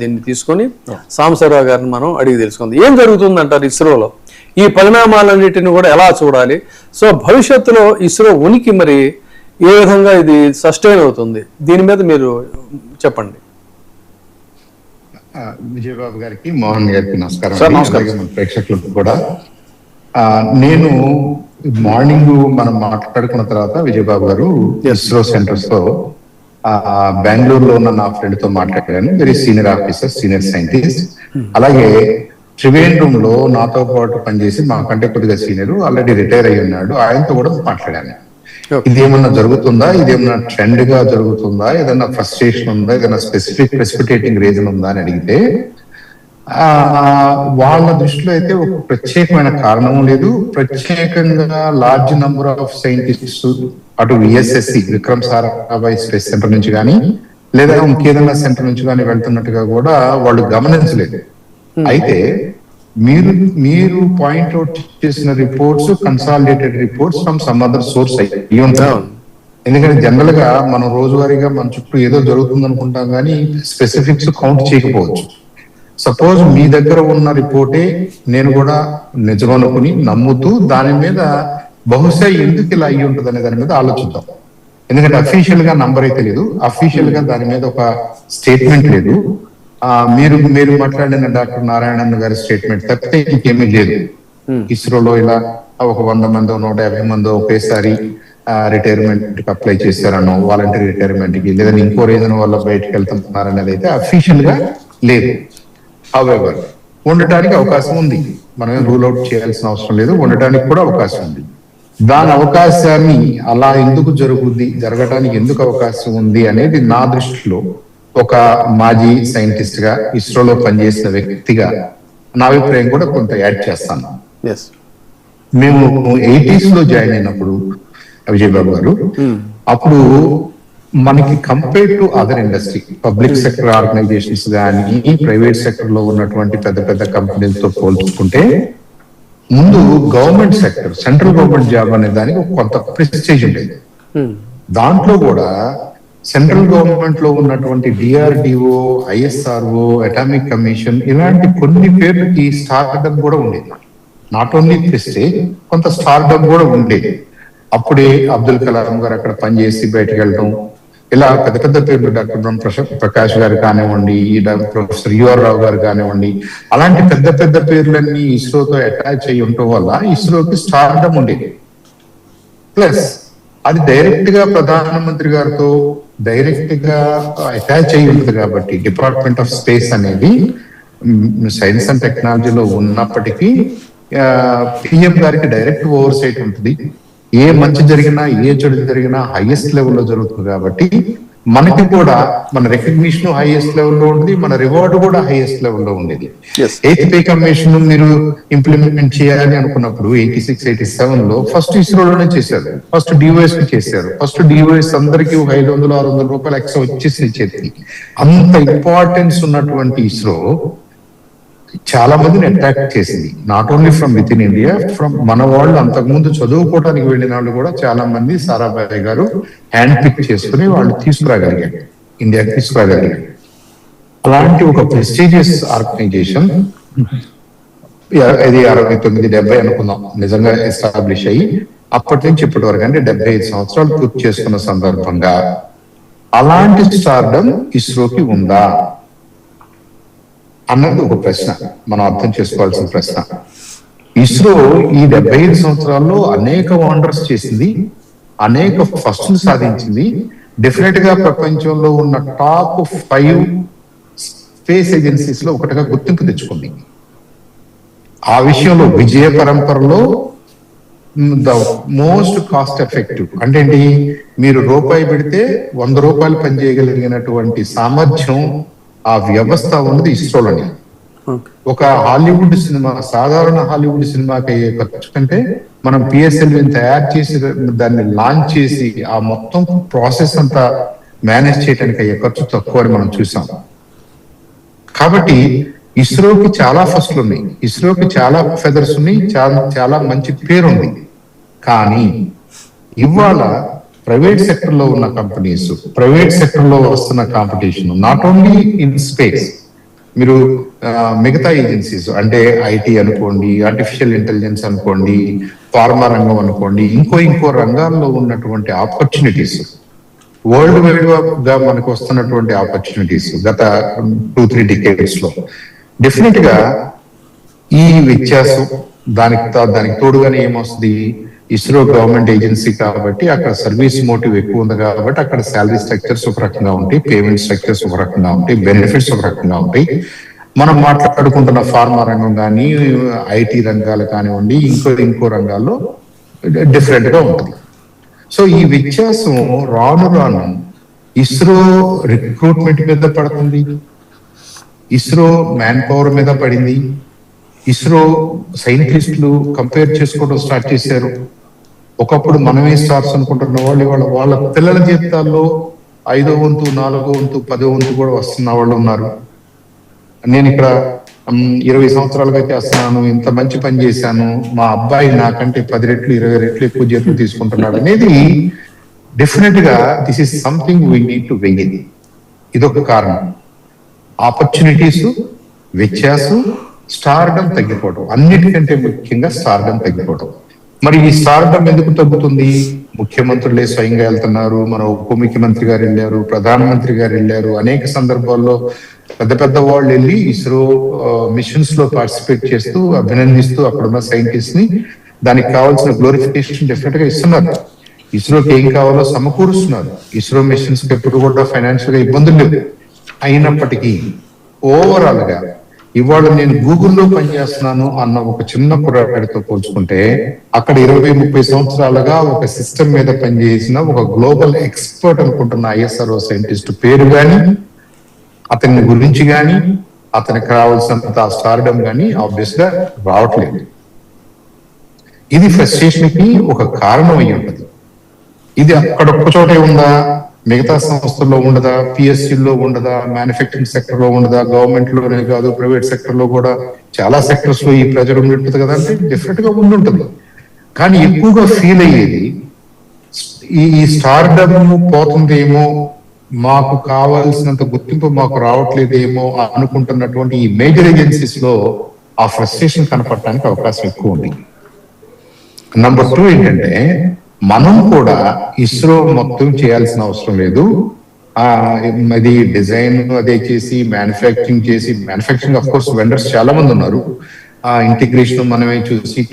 దీన్ని తీసుకొని సాంబశివరావు గారిని మనం అడిగి తెలుసుకుందాం. ఏం జరుగుతుందంటారు ఇస్రోలో? ఈ పరిణామాలన్నిటిని కూడా ఎలా చూడాలి? సో భవిష్యత్తులో ఇస్రో ఉనికి మరి ఏ విధంగా ఇది సస్టైన్ అవుతుంది? దీని మీద మీరు చెప్పండి. విజయబాబు గారికి, మోహన్ గారికి నమస్కారం. ప్రేక్షకులకు కూడా నేను మార్నింగ్ మనం మాట్లాడుకున్న తర్వాత విజయబాబు గారు ఇస్రో సెంటర్స్ తో బెంగళూరులో ఉన్న నా ఫ్రెండ్ తో మాట్లాడాను. Very senior officer, senior scientist. అలాగే త్రివేంద్రం లో నాతో పాటు పనిచేసి మాకంటే కొద్దిగా సీనియర్, ఆల్రెడీ రిటైర్ అయి ఉన్నాడు, ఆయనతో కూడా మాట్లాడాను. ఇదేమన్నా జరుగుతుందా, ఇదేమన్నా ట్రెండ్ గా జరుగుతుందా, ఏదన్నా ఫ్రస్ట్రేషన్ ఉందా, ఏదైనా ప్రెసిపిటేటింగ్ రీజన్ ఉందా అని అడిగితే వాళ్ళ దృష్టిలో అయితే ఒక ప్రత్యేకమైన కారణం లేదు. ప్రత్యేకంగా లార్జ్ నంబర్ ఆఫ్ సైంటిస్ట్స్ అటు VSSC Vikram Sarabhai space centre నుంచి కానీ లేదా ఇంకేదైనా సెంటర్ నుంచి కానీ వెళ్తున్నట్టుగా కూడా వాళ్ళు గమనించలేదు. అయితే మీరు పాయింట్అవుట్ చేసిన reports consolidated reports from some other source అయ్యి ఉంటారు. ఎందుకంటే జనరల్ గా మనం రోజువారీగా మన చుట్టూ ఏదో జరుగుతుంది అనుకుంటాం కానీ స్పెసిఫిక్స్ కౌంట్ చేయకపోవచ్చు. సపోజ్ మీ దగ్గర ఉన్న రిపోర్టే నేను కూడా నిజమనుకుని నమ్ముతూ దాని మీద బహుశా ఎందుకు ఇలా అయ్యి ఉంటుంది అనే దాని మీద ఆలోచిద్దాం. ఎందుకంటే అఫీషియల్ గా నంబర్ అయితే లేదు, అఫీషియల్ గా దాని మీద ఒక స్టేట్మెంట్ లేదు. మీరు మాట్లాడిన డాక్టర్ నారాయణన్ గారి స్టేట్మెంట్ తప్పితే ఇంకేమీ లేదు. ఇస్రోలో ఇలా ఒక 100 మందో 150 మందో ఒకేసారి రిటైర్మెంట్ కి అప్లై చేశారనో, వాలంటీర్ రిటైర్మెంట్ కి, లేదా ఇంకో రీజన్ వల్ల బయటకు వెళ్తున్నారనేది అయితే అఫీషియల్ గా లేదు. హౌవెవర్ ఉండటానికి అవకాశం ఉంది, మనం రూల్ అవుట్ చేయాల్సిన అవసరం లేదు, ఉండటానికి కూడా అవకాశం ఉంది. దాని అవకాశాన్ని అలా ఎందుకు జరగటానికి ఎందుకు అవకాశం ఉంది అనేది నా దృష్టిలో ఒక మాజీ సైంటిస్ట్ గా, ఇస్రోలో పనిచేసిన వ్యక్తిగా నా అభిప్రాయం కూడా కొంత యాడ్ చేస్తాను. మేము 80s లో జాయిన్ అయినప్పుడు విజయబాబు గారు, అప్పుడు మనకి compare to other industry, public sector organisations కానీ ప్రైవేట్ సెక్టర్ లో ఉన్నటువంటి పెద్ద పెద్ద కంపెనీలతో పోల్చుకుంటే ముందు government sector, central government job అనే దానికి కొంత ప్రెస్టేజ్ ఉండేది. దాంట్లో కూడా సెంట్రల్ గవర్నమెంట్ లో ఉన్నటువంటి డిఆర్డిఓ, ఐఎస్ఆర్ఓ, అటామిక్ కమిషన్ ఇలాంటి కొన్ని పేర్లకి స్టార్డమ్ కూడా ఉండేది. నాట్ ఓన్లీ ప్రెస్టేజ్, కొంత స్టార్డమ్ కూడా ఉండేది. అప్పుడే అబ్దుల్ కలాం గారు అక్కడ పనిచేసి బయటకు వెళ్ళడం, ఇలా పెద్ద పెద్ద పేర్లు, డాక్టర్ ప్రకాష్ గారు కానివ్వండి, ప్రొఫెసర్ యుఆర్ రావు గారు కానివ్వండి, అలాంటి పెద్ద పెద్ద పేర్లన్నీ ఇస్రోతో అటాచ్ అయ్యి ఉండటం వల్ల ఇస్రోకి స్టార్డమ్ ఉండేది. ప్లస్ అది డైరెక్ట్ గా ప్రధానమంత్రి గారితో డైరెక్ట్ గా అటాచ్ అయ్యి ఉంటుంది కాబట్టి డిపార్ట్మెంట్ ఆఫ్ స్పేస్ అనేది సైన్స్ అండ్ టెక్నాలజీలో ఉన్నప్పటికీ పిఎం గారికి డైరెక్ట్ ఓవర్ సైట్ ఉంటుంది. ఏ మంచి జరిగినా ఏ చెడు జరిగినా హైయెస్ట్ లెవెల్లో జరుగుతుంది కాబట్టి మనకి కూడా మన రికగ్నిషన్ హైయెస్ట్ లెవెల్లో ఉంది, మన రివార్డ్ కూడా హైయెస్ట్ లెవెల్లో ఉండేది. 8th పే కమిషన్ మీరు ఇంప్లిమెంట్ చేయాలి అనుకున్నప్పుడు 86, 87 లో ఫస్ట్ ఇస్రోలోనే చేశారు, ఫస్ట్ డిఓఎస్ కి చేశారు. ఫస్ట్ డిఓఎస్ అందరికీ 500, 600 రూపాయలు ఎక్స్ట్రా వచ్చేసి చేతి. అంత ఇంపార్టెన్స్ ఉన్నటువంటి ఇస్రో చాలా మందిని అట్రాక్ట్ చేసింది. Not only from with in India, from మన వాళ్ళు అంతకుముందు చదువుకోవడానికి వెళ్ళిన వాళ్ళు కూడా చాలా మంది సారాభాయ్ గారు హ్యాండ్ పిక్ చేసుకుని వాళ్ళు తీసుకురాగలిగారు, ఇండియాకి తీసుకురాగలిగారు. అలాంటి ఒక ప్రెస్టీజియస్ ఆర్గనైజేషన్ ఇది 69, 70 అనుకుందాం నిజంగా ఎస్టాబ్లిష్ అయ్యి అప్పటి నుంచి ఇప్పటి వరకు అంటే 75 సంవత్సరాలు పూర్తి చేసుకున్న సందర్భంగా అలాంటి స్టార్డమ్ ఇస్రోకి ఉందా అన్నది ఒక ప్రశ్న, మనం అర్థం చేసుకోవాల్సిన ప్రశ్న. ఇస్రో ఈ 75 సంవత్సరాల్లో అనేక వండర్స్ చేసింది, అనేక ఫస్ట్లు సాధించింది. డెఫినెట్ గా ప్రపంచంలో ఉన్న టాప్ 5 స్పేస్ ఏజెన్సీస్ లో ఒకటిగా గుర్తింపు తెచ్చుకుంది. ఆ విషయంలో విజయ పరంపరలో ద మోస్ట్ కాస్ట్ ఎఫెక్టివ్ అంటే ఏంటి, మీరు రూపాయి పెడితే 100 రూపాయలు పనిచేయగలిగినటువంటి సామర్థ్యం ఆ వ్యవస్థ ఉన్నది ఇస్రోలోని. ఒక హాలీవుడ్ సినిమా, సాధారణ హాలీవుడ్ సినిమాకి అయ్యే ఖర్చు కంటే మనం పిఎస్ఎల్వి తయారు చేసి దాన్ని లాంచ్ చేసి ఆ మొత్తం ప్రాసెస్ అంతా మేనేజ్ చేయడానికి అయ్యే ఖర్చు తక్కువ అని మనం చూసాం. కాబట్టి ఇస్రోకి చాలా ఫస్ట్లు ఉన్నాయి, ఇస్రోకి చాలా ఫెదర్స్ ఉన్నాయి, చాలా మంచి పేరు ఉంది. కానీ ఇవాళ ప్రైవేట్ సెక్టర్ లో ఉన్న కంపెనీస్, ప్రైవేట్ సెక్టర్ లో వస్తున్న competition not only in space, మీరు మిగతా ఏజెన్సీస్ అంటే ఐటీ అనుకోండి, ఆర్టిఫిషియల్ ఇంటెలిజెన్స్ అనుకోండి, ఫార్మా రంగం అనుకోండి, ఇంకో రంగాల్లో ఉన్నటువంటి ఆపర్చునిటీస్, వరల్డ్ వైడ్ గా మనకు వస్తున్నటువంటి ఆపర్చునిటీస్ గత 2-3 డికేడ్స్ లో డెఫినెట్ గా ఈ వ్యత్యాసం దానికి తోడుగానే ఏమొస్తుంది, ఇస్రో గవర్నమెంట్ ఏజెన్సీ కాబట్టి అక్కడ సర్వీస్ మోటివ్ ఎక్కువ ఉంది కాబట్టి అక్కడ శాలరీ స్ట్రక్చర్స్ ఒక రకంగా ఉంటాయి, పేమెంట్ స్ట్రక్చర్స్ ఒక రకంగా ఉంటాయి, బెనిఫిట్స్ ఒక రకంగా ఉంటాయి. మనం మాట్లాడుకుంటున్న ఫార్మా రంగం కానీ, ఐటీ రంగాలు కానివ్వండి, ఇంకో రంగాల్లో డిఫరెంట్ గా ఉంటుంది. సో ఈ వ్యత్యాసం రాను ఇస్రో రిక్రూట్మెంట్ మీద పడుతుంది, ఇస్రో మ్యాన్ పవర్ మీద పడింది, ఇస్రో సైంటిస్టులు కంపేర్ చేసుకోవడం స్టార్ట్ చేశారు. ఒకప్పుడు మనమే స్టార్స్ అనుకుంటున్న వాళ్ళు వాళ్ళ పిల్లల జీవితాల్లో 5వ వంతు, 4వ వంతు, 10వ వంతు కూడా వస్తున్న వాళ్ళు ఉన్నారు. నేను ఇక్కడ 20 సంవత్సరాలుగా చేస్తున్నాను, ఇంత మంచి పని చేశాను, మా అబ్బాయి నాకంటే 10 రెట్లు 20 రెట్లు ఎక్కువ జీతం తీసుకుంటున్నాడు అనేది డెఫినెట్ గా this is something we need to weigh in. ఇదొక కారణం. ఆపర్చునిటీస్, వ్యత్యాసం, స్టార్డమ్ తగ్గిపోవడం, అన్నిటికంటే ముఖ్యంగా స్టార్డమ్ తగ్గిపోవడం. మరి ఈ స్టార్డమ్ ఎందుకు తగ్గుతుంది? ముఖ్యమంత్రులే స్వయంగా వెళ్తున్నారు, మన ఉప ముఖ్యమంత్రి గారు వెళ్ళారు, ప్రధానమంత్రి గారు వెళ్ళారు, అనేక సందర్భాల్లో పెద్ద వాళ్ళు వెళ్ళి ఇస్రో మిషన్స్ లో పార్టిసిపేట్ చేస్తూ అభినందిస్తూ అక్కడున్న సైంటిస్ట్ ని దానికి కావాల్సిన గ్లోరిఫికేషన్ డెఫినెట్ గా ఇస్తున్నారు. ఇస్రోకి ఏం కావాలో సమకూరుస్తున్నారు. ఇస్రో మిషన్స్ కి ఎప్పుడు కూడా ఫైనాన్షియల్ గా ఇబ్బందులు లేవు. అయినప్పటికీ ఓవరాల్ గా ఇవాళ నేను గూగుల్లో పనిచేస్తున్నాను అన్న ఒక చిన్న కుర్రాడితో పోల్చుకుంటే అక్కడ 20-30 సంవత్సరాలుగా ఒక సిస్టమ్ మీద పనిచేసిన ఒక గ్లోబల్ ఎక్స్పర్ట్ అనుకుంటున్న ISRO సైంటిస్ట్ పేరు గాని, అతని గురించి గాని, అతనికి కావాల్సినంత స్టార్డమ్ గాని ఆబ్వియస్ గా రావట్లేదు. ఇది ఫ్రస్ట్రేషన్ కి ఒక కారణం అయి ఉంటుంది. ఇది అక్కడ ఒక్క చోటే ఉందా, మిగతా సంస్థల్లో ఉండదా, పిఎస్సీలో ఉండదా, మ్యానుఫ్యాక్చరింగ్ సెక్టర్ లో ఉండదా, గవర్నమెంట్ లోనే కాదు ప్రైవేట్ సెక్టర్ లో కూడా చాలా సెక్టర్స్ లో ఈ ప్రెజర్ ఉంటుంది కదా అంటే డెఫినెట్ గా ఉండుంటుంది. కానీ ఎక్కువగా ఫీల్ అయ్యేది ఈ స్టార్డమ్ పోతుందేమో, మాకు కావాల్సినంత గుర్తింపు మాకు రావట్లేదేమో అనుకుంటున్నటువంటి ఈ మేజర్ ఏజెన్సీస్ లో ఆ ఫ్రస్ట్రేషన్ కనపడటానికి అవకాశం ఎక్కువ ఉంది. నంబర్ 2 ఏంటంటే మనం కూడా ఇస్రో మొత్తం చేయాల్సిన అవసరం లేదు. అది డిజైన్ అదే చేసి మ్యానుఫ్యాక్చరింగ్ ఆఫ్ కోర్స్ వెండర్స్ చాలా మంది ఉన్నారు. ఆ ఇంటిగ్రేషన్ మనమే చూసి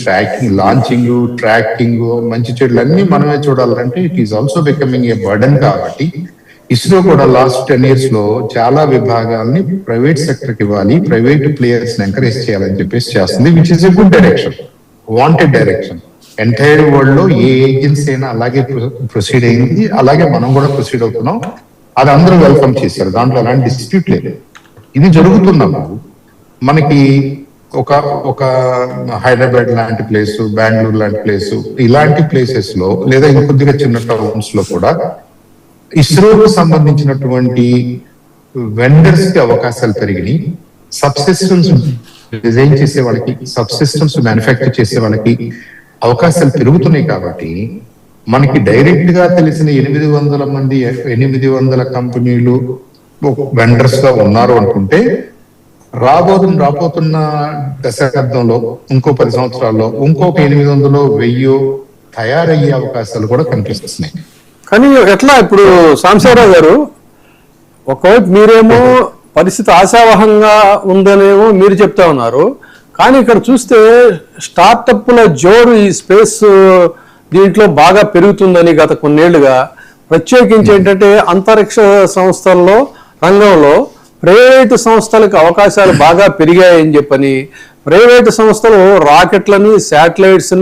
లాంచింగ్ ట్రాకింగ్ మంచి చెడులు అన్ని మనమే చూడాలంటే it is also becoming a burden. కాబట్టి ఇస్రో కూడా లాస్ట్ 10 years లో చాలా విభాగాల్ని ప్రైవేట్ సెక్టర్ కి ఇవ్వాలి, ప్రైవేట్ ప్లేయర్స్ ని ఎంకరేజ్ చేయాలని చెప్పేసి చేస్తుంది, which is a good direction, wanted direction. Entire world లో ఏ ఏజెన్సీ అయినా అలాగే ప్రొసీడ్ అయింది, అలాగే మనం కూడా ప్రొసీడ్ అవుతున్నాం. అది అందరూ వెల్కమ్ చేశారు, దాంట్లో అలాంటి డిస్ప్యూట్ లేదు. ఇది జరుగుతున్నప్పుడు మనకి ఒక హైదరాబాద్ లాంటి ప్లేస్, బెంగళూరు లాంటి ప్లేస్, ఇలాంటి ప్లేసెస్ లో లేదా ఇంకొద్దిగా చిన్న టౌన్స్ లో కూడా ఇస్రోకు సంబంధించినటువంటి వెండర్స్ కి అవకాశాలు పెరిగినాయి. సబ్ సిస్టమ్స్ డిజైన్ చేసే వాళ్ళకి, సబ్ సిస్టమ్స్ మ్యానుఫ్యాక్చర్ చేసే వాళ్ళకి అవకాశాలు పెరుగుతున్నాయి. కాబట్టి మనకి డైరెక్ట్ గా తెలిసిన 800 కంపెనీలు వెండర్స్ గా ఉన్నారు అనుకుంటే రాబోతున్న దశాబ్దంలో ఇంకో 10 సంవత్సరాల్లో ఇంకొక 800, 1000 తయారయ్యే అవకాశాలు కూడా కనిపిస్తున్నాయి. కానీ ఎట్లా ఇప్పుడు సాంబశివరావు గారు, ఒకవైపు మీరేమో పరిస్థితి ఆశావహంగా ఉందనేమో మీరు చెప్తా ఉన్నారు, కానీ ఇక్కడ చూస్తే స్టార్టప్ల జోరు ఈ స్పేస్ దీంట్లో బాగా పెరుగుతుందని గత కొన్నేళ్లుగా, ప్రత్యేకించి ఏంటంటే అంతరిక్ష సంస్థల్లో రంగంలో ప్రైవేటు సంస్థలకు అవకాశాలు బాగా పెరిగాయని చెప్పని ప్రైవేటు సంస్థలు రాకెట్లని, శాటిలైట్స్ని